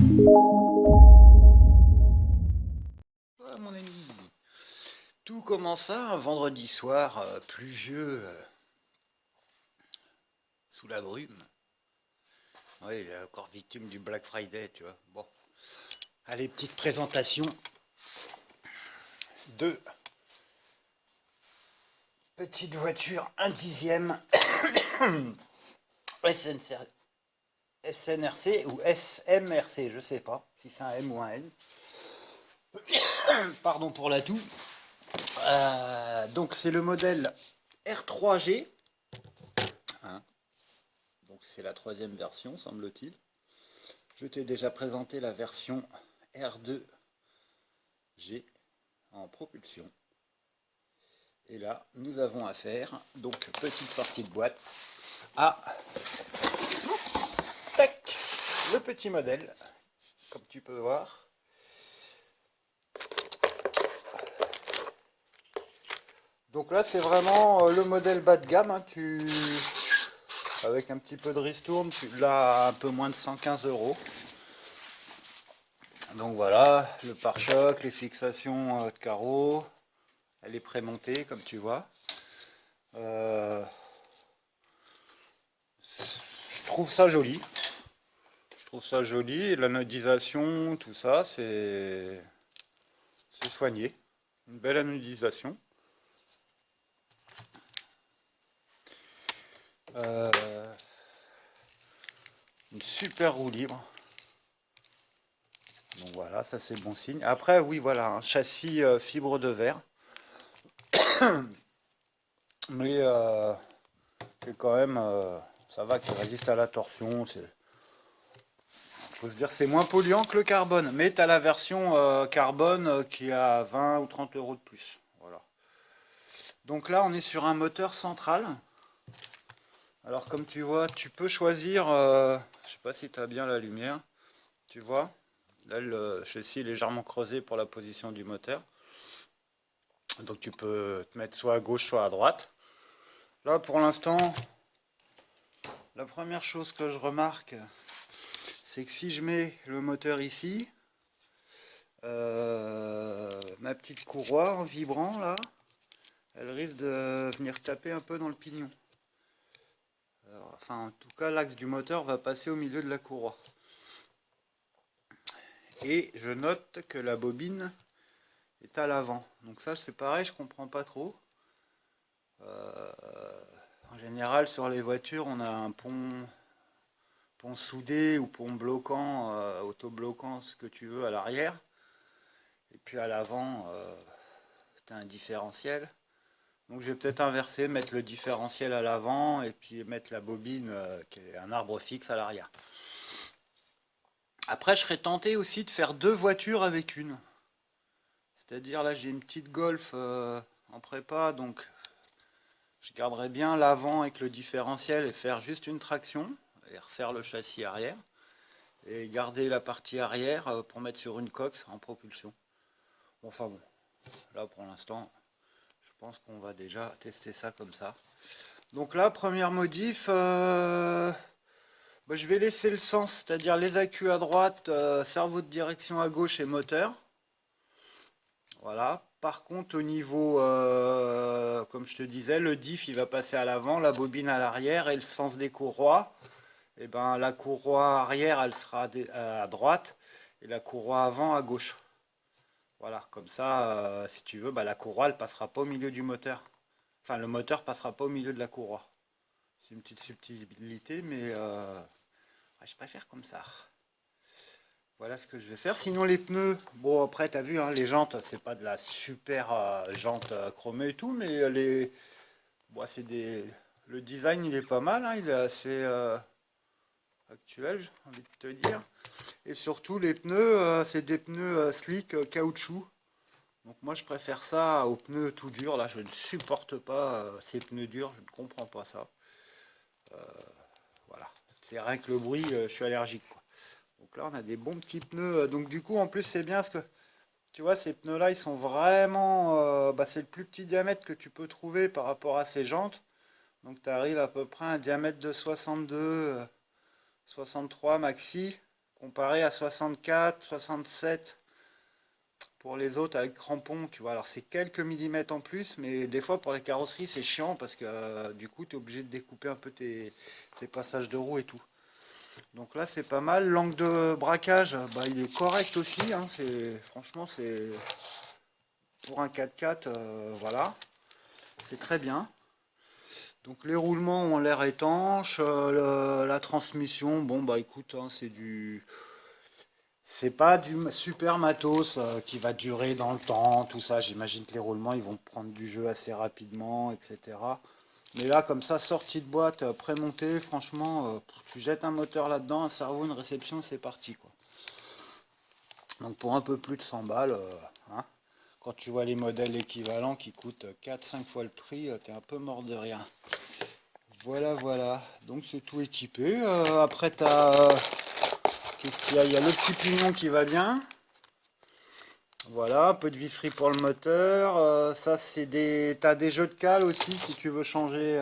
Ah, mon ami, tout commença un vendredi soir pluvieux sous la brume. Oui, encore victime du Black Friday, tu vois. Bon, allez, petite présentation de petite voiture 1/10 SNRC ou SMRC, je sais pas si c'est un M ou un N. Pardon pour la toux. Donc c'est le modèle R3G. Hein, donc c'est la troisième version, semble-t-il. Je t'ai déjà présenté la version R2G en propulsion. Et là, nous avons affaire, donc petite sortie de boîte, à tac, le petit modèle, comme tu peux voir. Donc là, c'est vraiment le modèle bas de gamme. Hein, avec un petit peu de ristourne, tu l'as à un peu moins de 115 €. Donc voilà, le pare-choc, les fixations de carreaux, elle est prémontée comme tu vois. Je trouve ça joli. Je trouve ça joli. La nodisation, tout ça, c'est soigné. Une belle anodisation. Une super roue libre. Donc voilà, ça c'est bon signe. Après, oui, voilà, un châssis fibre de verre. Mais c'est quand même, ça va, qui résiste à la torsion. Faut se dire, c'est moins polluant que le carbone. Mais tu as la version carbone qui a 20 ou 30 € de plus. Voilà. Donc là, on est sur un moteur central. Alors comme tu vois, tu peux choisir, je sais pas si tu as bien la lumière, tu vois, là le châssis est légèrement creusé pour la position du moteur. Donc tu peux te mettre soit à gauche, soit à droite. Là pour l'instant, la première chose que je remarque, c'est que si je mets le moteur ici, ma petite courroie en vibrant là, elle risque de venir taper un peu dans le pignon. Alors, enfin en tout cas l'axe du moteur va passer au milieu de la courroie. Et je note que la bobine est à l'avant. Donc ça c'est pareil, je comprends pas trop. En général sur les voitures on a un pont soudé ou pont bloquant, autobloquant, ce que tu veux à l'arrière. Et puis à l'avant, tu as un différentiel. Donc je vais peut-être inverser, mettre le différentiel à l'avant et puis mettre la bobine qui est un arbre fixe à l'arrière. Après je serais tenté aussi de faire deux voitures avec une. C'est-à-dire là j'ai une petite Golf en prépa, donc je garderais bien l'avant avec le différentiel et faire juste une traction et refaire le châssis arrière. Et garder la partie arrière pour mettre sur une coque en propulsion. Bon, enfin bon, là pour l'instant, je pense qu'on va déjà tester ça comme ça. Donc là, première modif, je vais laisser le sens, c'est-à-dire les accus à droite, cerveau de direction à gauche et moteur. Voilà. Par contre, au niveau, comme je te disais, le diff il va passer à l'avant, la bobine à l'arrière et le sens des courroies. Et ben, la courroie arrière, elle sera à droite et la courroie avant à gauche. Voilà, comme ça, si tu veux, la courroie, elle passera pas au milieu du moteur. Enfin, le moteur passera pas au milieu de la courroie. C'est une petite subtilité, mais je préfère comme ça. Voilà ce que je vais faire. Sinon, les pneus, bon, après, tu as vu, hein, les jantes, c'est pas de la super jante chromée et tout, mais c'est le design, il est pas mal, hein, il est assez actuel, j'ai envie de te dire. Et surtout, les pneus, c'est des pneus slick caoutchouc. Donc moi je préfère ça aux pneus tout durs. Là je ne supporte pas ces pneus durs, je ne comprends pas ça. Voilà, c'est rien que le bruit, je suis allergique, quoi. Donc là on a des bons petits pneus. Donc du coup en plus c'est bien parce que tu vois ces pneus là ils sont vraiment... c'est le plus petit diamètre que tu peux trouver par rapport à ces jantes. Donc tu arrives à peu près à un diamètre de 62, 63 maxi. comparé à 64, 67 pour les autres avec crampons, tu vois. Alors c'est quelques millimètres en plus, mais des fois pour les carrosseries c'est chiant parce que du coup tu es obligé de découper un peu tes passages de roue et tout. Donc là c'est pas mal. L'angle de braquage, bah, il est correct aussi, hein. Franchement c'est pour un 4x4, voilà, c'est très bien. Donc les roulements ont l'air étanches, la transmission, bon bah écoute, hein, c'est pas du super matos qui va durer dans le temps, tout ça. J'imagine que les roulements ils vont prendre du jeu assez rapidement, etc. Mais là, comme ça, sortie de boîte, pré-montée, franchement, tu jettes un moteur là-dedans, un cerveau, une réception, c'est parti, quoi. Donc pour un peu plus de 100 balles, hein, quand tu vois les modèles équivalents qui coûtent 4-5 fois le prix, t'es un peu mort de rien. Voilà, voilà. Donc c'est tout équipé. Après, qu'est-ce qu'il y a? Il y a le petit pignon qui va bien. Voilà, un peu de visserie pour le moteur. Ça, t'as des jeux de cale aussi si tu veux changer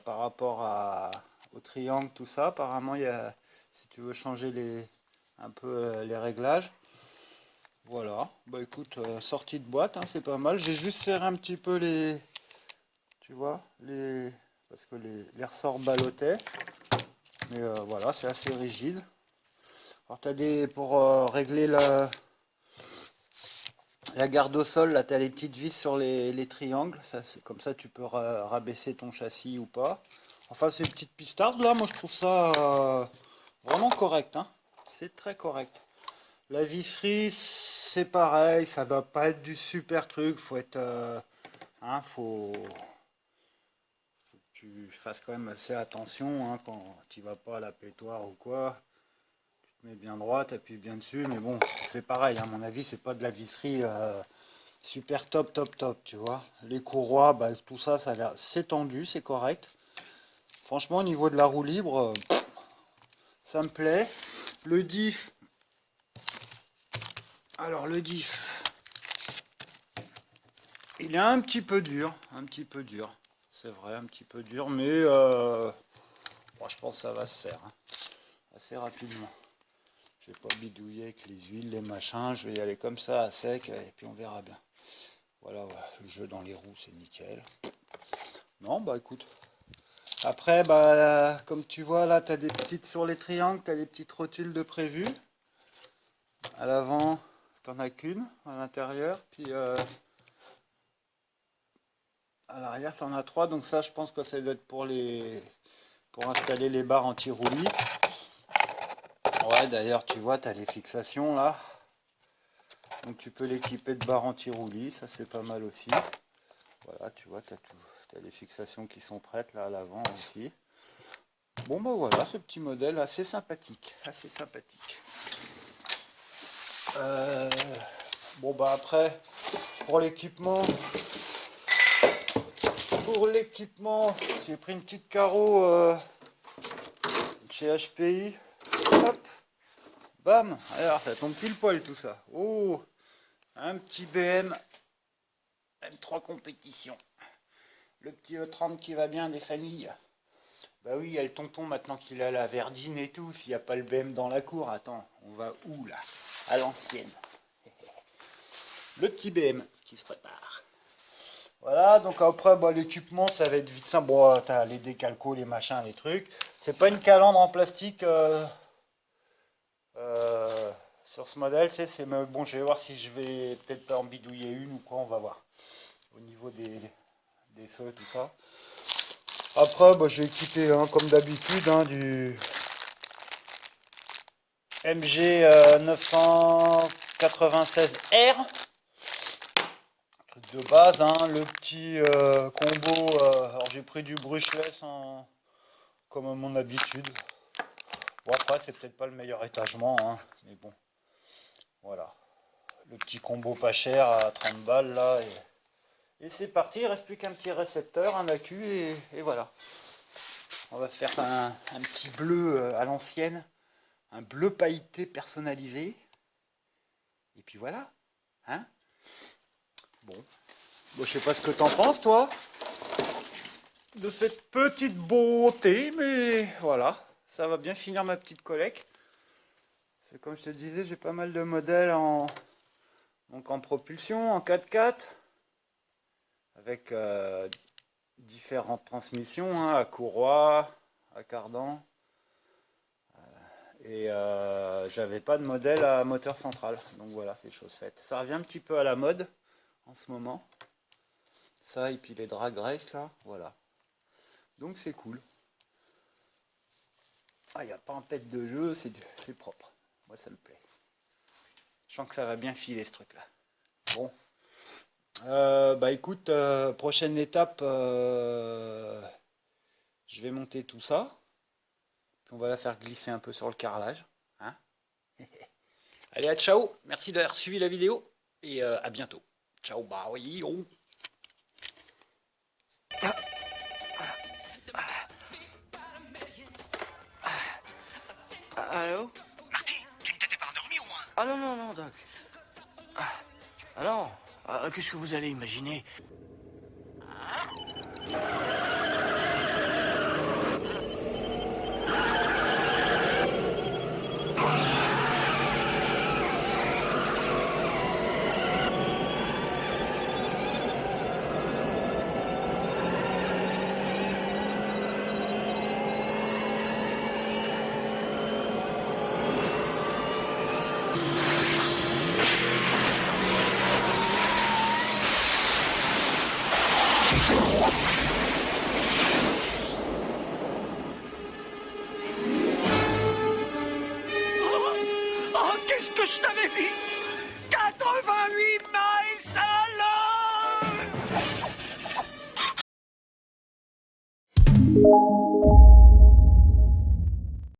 par rapport au triangle, tout ça. Apparemment, si tu veux changer un peu les réglages. Voilà, bah écoute, sortie de boîte, hein, c'est pas mal. J'ai juste serré un petit peu tu vois, parce que les ressorts ballottaient. Mais voilà, c'est assez rigide. Alors pour régler la garde au sol, là tu as les petites vis sur les triangles. Comme ça tu peux rabaisser ton châssis ou pas. Enfin ces petites pistardes là, moi je trouve ça vraiment correct, hein. C'est très correct. La visserie, c'est pareil, ça doit pas être du super truc, faut être faut que tu fasses quand même assez attention, hein, quand tu vas pas à la pétoire ou quoi. Tu te mets bien droit, t'appuies bien dessus, mais bon, c'est pareil, à mon avis, c'est pas de la visserie super top, top, top, tu vois. Les courroies, bah, tout ça, c'est tendu, c'est correct. Franchement, au niveau de la roue libre, ça me plaît. Le diff, alors le diff, il est un petit peu dur, c'est vrai, un petit peu dur, mais bon, je pense que ça va se faire, hein, assez rapidement. Je vais pas bidouiller avec les huiles, les machins, je vais y aller comme ça à sec et puis on verra bien. Voilà, voilà, le jeu dans les roues c'est nickel. Non, bah écoute. Après, bah comme tu vois là, tu as des petites sur les triangles, tu as des petites rotules de prévu. À l'avant, t'en as qu'une, à l'intérieur, puis à l'arrière t'en as trois, donc ça je pense que ça doit être pour installer les barres anti-roulis. Ouais, d'ailleurs tu vois, tu as les fixations là. Donc tu peux l'équiper de barres anti-roulis, ça c'est pas mal aussi. Voilà, tu vois, tu as les fixations qui sont prêtes là à l'avant aussi. Bon bah voilà, ce petit modèle assez sympathique, assez sympathique. Bon bah après, pour l'équipement, j'ai pris une petite carreau chez HPI. Hop, bam, alors ça tombe pile poil tout ça. Oh, un petit BM M3 compétition. Le petit E30 qui va bien des familles. Bah oui, il y a le tonton maintenant qu'il a la verdine et tout. S'il n'y a pas le BM dans la cour, attends, on va où là? À l'ancienne. Le petit BM qui se prépare. Voilà, donc après, bah, l'équipement, ça va être vite simple. Bon, t'as les décalcos, les machins, les trucs. C'est pas une calandre en plastique sur ce modèle, bon, je vais voir si je vais peut-être pas en bidouiller une ou quoi, on va voir. Au niveau des feux, tout ça. Après, bah, je vais équiper, hein, comme d'habitude, hein, du MG 996R. Truc de base, hein, le petit combo. Alors j'ai pris du brushless comme à mon habitude. Bon, après, c'est peut-être pas le meilleur étagement, hein, mais bon, voilà. Le petit combo pas cher à 30 balles là. Et c'est parti, il reste plus qu'un petit récepteur, un accu et voilà. On va faire un petit bleu à l'ancienne, un bleu pailleté personnalisé. Et puis voilà, hein. Bon, je sais pas ce que t'en penses toi de cette petite beauté, mais voilà, ça va bien finir ma petite collecte. C'est comme je te disais, j'ai pas mal de modèles donc en propulsion, en 4x4, avec différentes transmissions, hein, à courroie, à cardan. Et j'avais pas de modèle à moteur central. Donc voilà, c'est chose faite. Ça revient un petit peu à la mode en ce moment. Ça et puis les drag race là, voilà. Donc c'est cool. Ah, il n'y a pas un pet de jeu, c'est propre. Moi ça me plaît. Je sens que ça va bien filer ce truc là. Bon. Bah écoute, prochaine étape, je vais monter tout ça. Puis on va la faire glisser un peu sur le carrelage. Hein. Allez, à ciao. Merci d'avoir suivi la vidéo. Et à bientôt. Ciao, bah oui. Oh. Allô? Marty, tu ne t'étais pas endormi au moins? Ah non, non, non, Doc. Ah non, qu'est-ce que vous allez imaginer? Oh, qu'est-ce que je t'avais dit? 88